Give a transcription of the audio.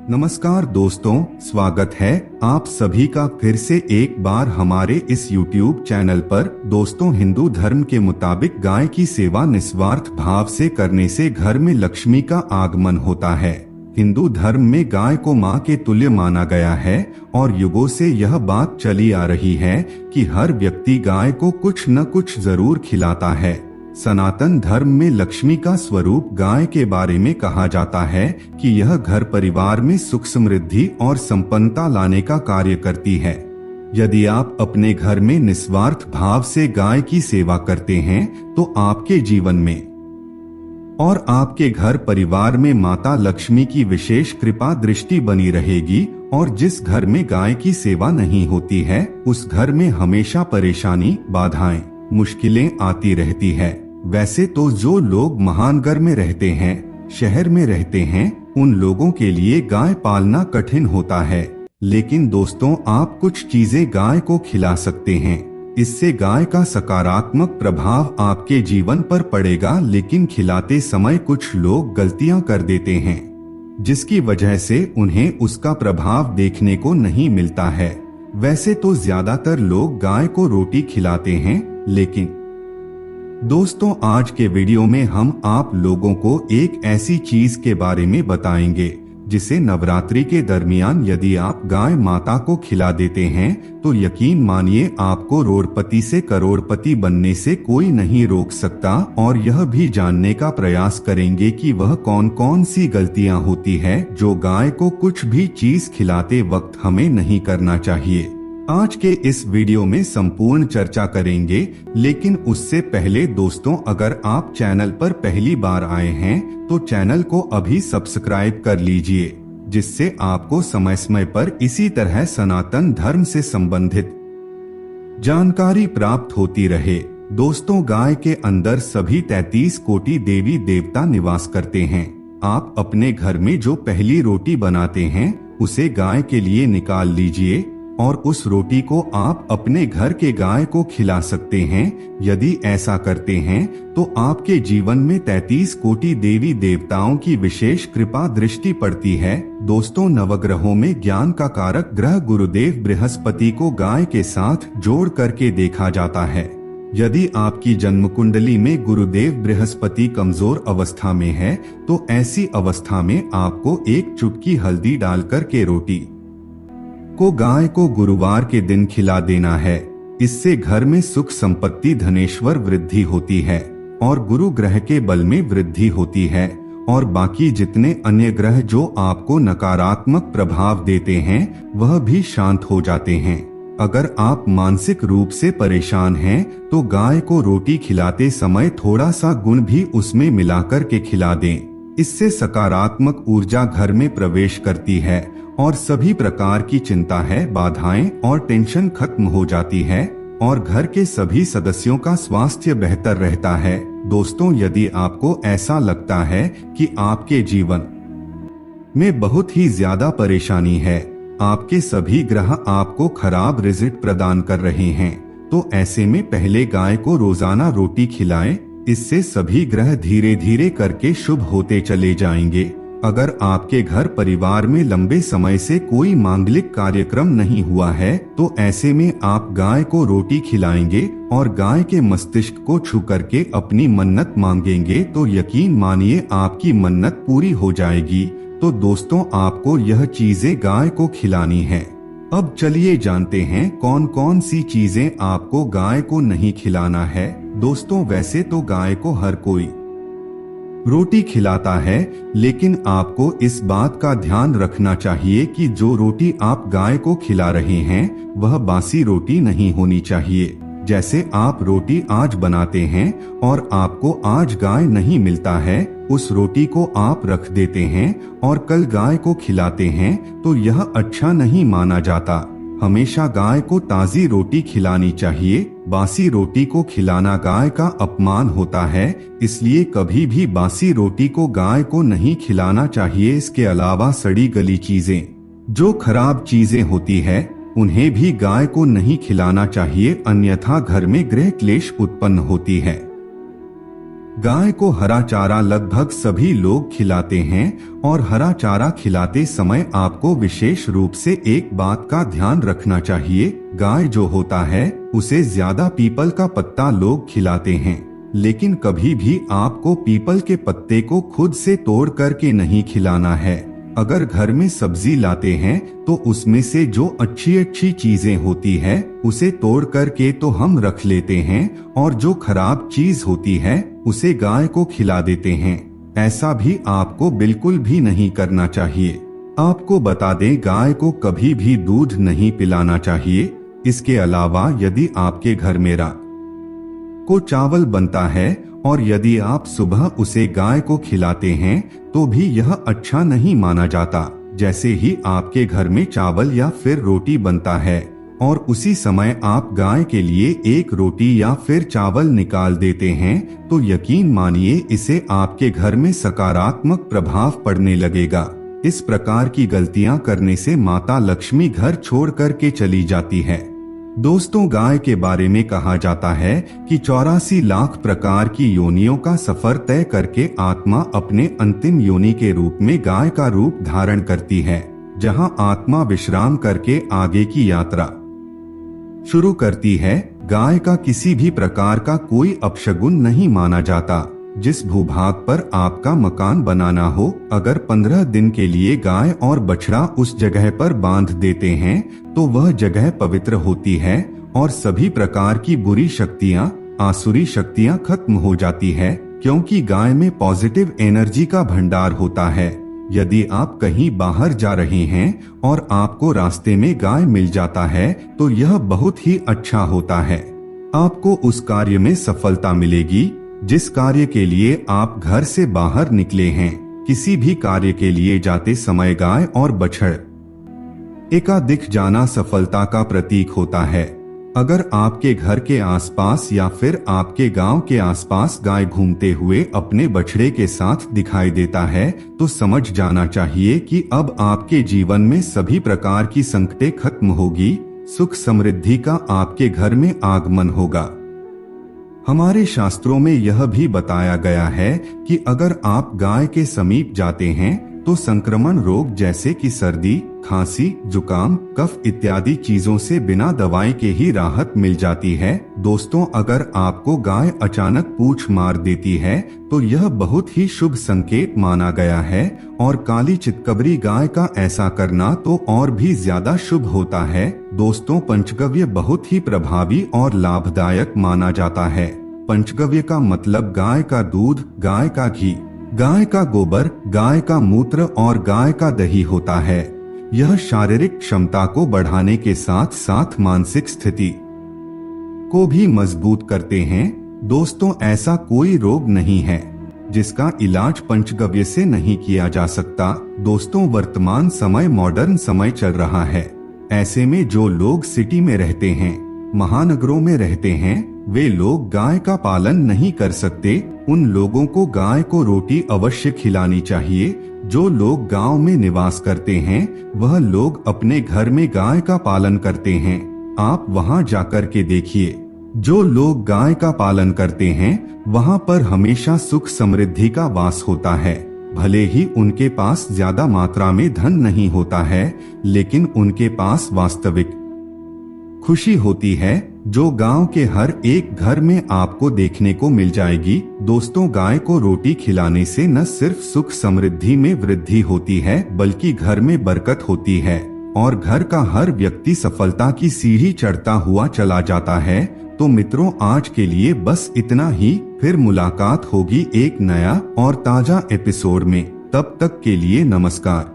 नमस्कार दोस्तों, स्वागत है आप सभी का फिर से एक बार हमारे इस YouTube चैनल पर। दोस्तों, हिंदू धर्म के मुताबिक गाय की सेवा निस्वार्थ भाव से करने से घर में लक्ष्मी का आगमन होता है। हिंदू धर्म में गाय को मां के तुल्य माना गया है और युगों से यह बात चली आ रही है कि हर व्यक्ति गाय को कुछ न कुछ जरूर खिलाता है। सनातन धर्म में लक्ष्मी का स्वरूप गाय के बारे में कहा जाता है कि यह घर परिवार में सुख समृद्धि और संपन्नता लाने का कार्य करती है। यदि आप अपने घर में निस्वार्थ भाव से गाय की सेवा करते हैं तो आपके जीवन में और आपके घर परिवार में माता लक्ष्मी की विशेष कृपा दृष्टि बनी रहेगी। और जिस घर में गाय की सेवा नहीं होती है उस घर में हमेशा परेशानी, बाधाएं, मुश्किलें आती रहती है। वैसे तो जो लोग महानगर में रहते हैं, शहर में रहते हैं, उन लोगों के लिए गाय पालना कठिन होता है। लेकिन दोस्तों, आप कुछ चीजें गाय को खिला सकते हैं। इससे गाय का सकारात्मक प्रभाव आपके जीवन पर पड़ेगा। लेकिन खिलाते समय कुछ लोग गलतियां कर देते हैं जिसकी वजह से उन्हें उसका प्रभाव देखने को नहीं मिलता है। वैसे तो ज्यादातर लोग गाय को रोटी खिलाते हैं, लेकिन दोस्तों, आज के वीडियो में हम आप लोगों को एक ऐसी चीज के बारे में बताएंगे जिसे नवरात्रि के दरमियान यदि आप गाय माता को खिला देते हैं तो यकीन मानिए आपको रोडपति से करोड़पति बनने से कोई नहीं रोक सकता। और यह भी जानने का प्रयास करेंगे कि वह कौन कौन सी गलतियां होती है जो गाय को कुछ भी चीज खिलाते वक्त हमें नहीं करना चाहिए। आज के इस वीडियो में संपूर्ण चर्चा करेंगे। लेकिन उससे पहले दोस्तों, अगर आप चैनल पर पहली बार आए हैं तो चैनल को अभी सब्सक्राइब कर लीजिए, जिससे आपको समय समय पर इसी तरह सनातन धर्म से संबंधित जानकारी प्राप्त होती रहे। दोस्तों, गाय के अंदर सभी 33 कोटि देवी देवता निवास करते हैं। आप अपने घर में जो पहली रोटी बनाते हैं उसे गाय के लिए निकाल लीजिए और उस रोटी को आप अपने घर के गाय को खिला सकते हैं। यदि ऐसा करते हैं तो आपके जीवन में 33 कोटि देवी देवताओं की विशेष कृपा दृष्टि पड़ती है। दोस्तों, नवग्रहों में ज्ञान का कारक ग्रह गुरुदेव बृहस्पति को गाय के साथ जोड़ करके देखा जाता है। यदि आपकी जन्म कुंडली में गुरुदेव बृहस्पति कमजोर अवस्था में है तो ऐसी अवस्था में आपको एक चुटकी हल्दी डालकर के रोटी को गाय को गुरुवार के दिन खिला देना है। इससे घर में सुख संपत्ति धनेश्वर वृद्धि होती है और गुरु ग्रह के बल में वृद्धि होती है और बाकी जितने अन्य ग्रह जो आपको नकारात्मक प्रभाव देते हैं वह भी शांत हो जाते हैं। अगर आप मानसिक रूप से परेशान हैं तो गाय को रोटी खिलाते समय थोड़ा सा गुण भी उसमें मिलाकर के खिला दें। इससे सकारात्मक ऊर्जा घर में प्रवेश करती है और सभी प्रकार की चिंता है, बाधाएं और टेंशन खत्म हो जाती है और घर के सभी सदस्यों का स्वास्थ्य बेहतर रहता है। दोस्तों, यदि आपको ऐसा लगता है कि आपके जीवन में बहुत ही ज्यादा परेशानी है, आपके सभी ग्रह आपको खराब रिजल्ट प्रदान कर रहे हैं, तो ऐसे में पहले गाय को रोजाना रोटी खिलाएं। इससे सभी ग्रह धीरे धीरे करके शुभ होते चले जाएंगे। अगर आपके घर परिवार में लंबे समय से कोई मांगलिक कार्यक्रम नहीं हुआ है तो ऐसे में आप गाय को रोटी खिलाएंगे और गाय के मस्तिष्क को छू करके अपनी मन्नत मांगेंगे तो यकीन मानिए आपकी मन्नत पूरी हो जाएगी। तो दोस्तों, आपको यह चीजें गाय को खिलानी है। अब चलिए जानते हैं कौन कौन सी चीजें आपको गाय को नहीं खिलाना है। दोस्तों, वैसे तो गाय को हर कोई रोटी खिलाता है, लेकिन आपको इस बात का ध्यान रखना चाहिए कि जो रोटी आप गाय को खिला रहे हैं वह बासी रोटी नहीं होनी चाहिए। जैसे आप रोटी आज बनाते हैं और आपको आज गाय नहीं मिलता है, उस रोटी को आप रख देते हैं और कल गाय को खिलाते हैं तो यह अच्छा नहीं माना जाता। हमेशा गाय को ताजी रोटी खिलानी चाहिए। बासी रोटी को खिलाना गाय का अपमान होता है, इसलिए कभी भी बासी रोटी को गाय को नहीं खिलाना चाहिए। इसके अलावा सड़ी गली चीजें, जो खराब चीजें होती है, उन्हें भी गाय को नहीं खिलाना चाहिए, अन्यथा घर में गृह क्लेश उत्पन्न होती है। गाय को हरा चारा लगभग सभी लोग खिलाते हैं और हरा चारा खिलाते समय आपको विशेष रूप से एक बात का ध्यान रखना चाहिए। गाय जो होता है उसे ज्यादा पीपल का पत्ता लोग खिलाते हैं, लेकिन कभी भी आपको पीपल के पत्ते को खुद से तोड़ करके नहीं खिलाना है। अगर घर में सब्जी लाते हैं तो उसमें से जो अच्छी अच्छी चीजें होती है उसे तोड़ करके तो हम रख लेते हैं और जो खराब चीज होती है उसे गाय को खिला देते हैं। ऐसा भी आपको बिल्कुल भी नहीं करना चाहिए। आपको बता दें, गाय को कभी भी दूध नहीं पिलाना चाहिए। इसके अलावा यदि आपके घर में रात को चावल बनता है और यदि आप सुबह उसे गाय को खिलाते हैं तो भी यह अच्छा नहीं माना जाता। जैसे ही आपके घर में चावल या फिर रोटी बनता है और उसी समय आप गाय के लिए एक रोटी या फिर चावल निकाल देते हैं तो यकीन मानिए इससे आपके घर में सकारात्मक प्रभाव पड़ने लगेगा। इस प्रकार की गलतियां करने से माता लक्ष्मी घर छोड़ करके चली जाती है। दोस्तों, गाय के बारे में कहा जाता है कि 84 लाख प्रकार की योनियों का सफर तय करके आत्मा अपने अंतिम योनि के रूप में गाय का रूप धारण करती है, जहां आत्मा विश्राम करके आगे की यात्रा शुरू करती है। गाय का किसी भी प्रकार का कोई अपशगुन नहीं माना जाता। जिस भूभाग पर आपका मकान बनाना हो, अगर 15 दिन के लिए गाय और बछड़ा उस जगह पर बांध देते हैं तो वह जगह पवित्र होती है और सभी प्रकार की बुरी शक्तियां, आसुरी शक्तियां खत्म हो जाती है, क्योंकि गाय में पॉजिटिव एनर्जी का भंडार होता है। यदि आप कहीं बाहर जा रहे हैं और आपको रास्ते में गाय मिल जाता है तो यह बहुत ही अच्छा होता है। आपको उस कार्य में सफलता मिलेगी जिस कार्य के लिए आप घर से बाहर निकले हैं। किसी भी कार्य के लिए जाते समय गाय और बछड़ एका दिख जाना सफलता का प्रतीक होता है। अगर आपके घर के आसपास या फिर आपके गांव के आसपास गाय घूमते हुए अपने बछड़े के साथ दिखाई देता है तो समझ जाना चाहिए कि अब आपके जीवन में सभी प्रकार की संकटें खत्म होगी, सुख समृद्धि का आपके घर में आगमन होगा। हमारे शास्त्रों में यह भी बताया गया है कि अगर आप गाय के समीप जाते हैं तो संक्रमण रोग जैसे कि सर्दी, खांसी, जुकाम, कफ इत्यादि चीजों से बिना दवाई के ही राहत मिल जाती है। दोस्तों, अगर आपको गाय अचानक पूंछ मार देती है तो यह बहुत ही शुभ संकेत माना गया है और काली चितकबरी गाय का ऐसा करना तो और भी ज्यादा शुभ होता है। दोस्तों, पंचगव्य बहुत ही प्रभावी और लाभदायक माना जाता है। पंचगव्य का मतलब गाय का दूध, गाय का घी, गाय का गोबर, गाय का मूत्र और गाय का दही होता है। यह शारीरिक क्षमता को बढ़ाने के साथ साथ मानसिक स्थिति को भी मजबूत करते हैं। दोस्तों, ऐसा कोई रोग नहीं है जिसका इलाज पंचगव्य से नहीं किया जा सकता। दोस्तों, वर्तमान समय मॉडर्न समय चल रहा है। ऐसे में जो लोग सिटी में रहते हैं, महानगरों में रहते हैं, वे लोग गाय का पालन नहीं कर सकते। उन लोगों को गाय को रोटी अवश्य खिलानी चाहिए। जो लोग गांव में निवास करते हैं वह लोग अपने घर में गाय का पालन करते हैं। आप वहां जाकर के देखिए, जो लोग गाय का पालन करते हैं वहां पर हमेशा सुख समृद्धि का वास होता है। भले ही उनके पास ज्यादा मात्रा में धन नहीं होता है, लेकिन उनके पास वास्तविक खुशी होती है, जो गांव के हर एक घर में आपको देखने को मिल जाएगी। दोस्तों, गाय को रोटी खिलाने से न सिर्फ सुख समृद्धि में वृद्धि होती है बल्कि घर में बरकत होती है और घर का हर व्यक्ति सफलता की सीढ़ी चढ़ता हुआ चला जाता है। तो मित्रों, आज के लिए बस इतना ही। फिर मुलाकात होगी एक नया और ताजा एपिसोड में। तब तक के लिए नमस्कार।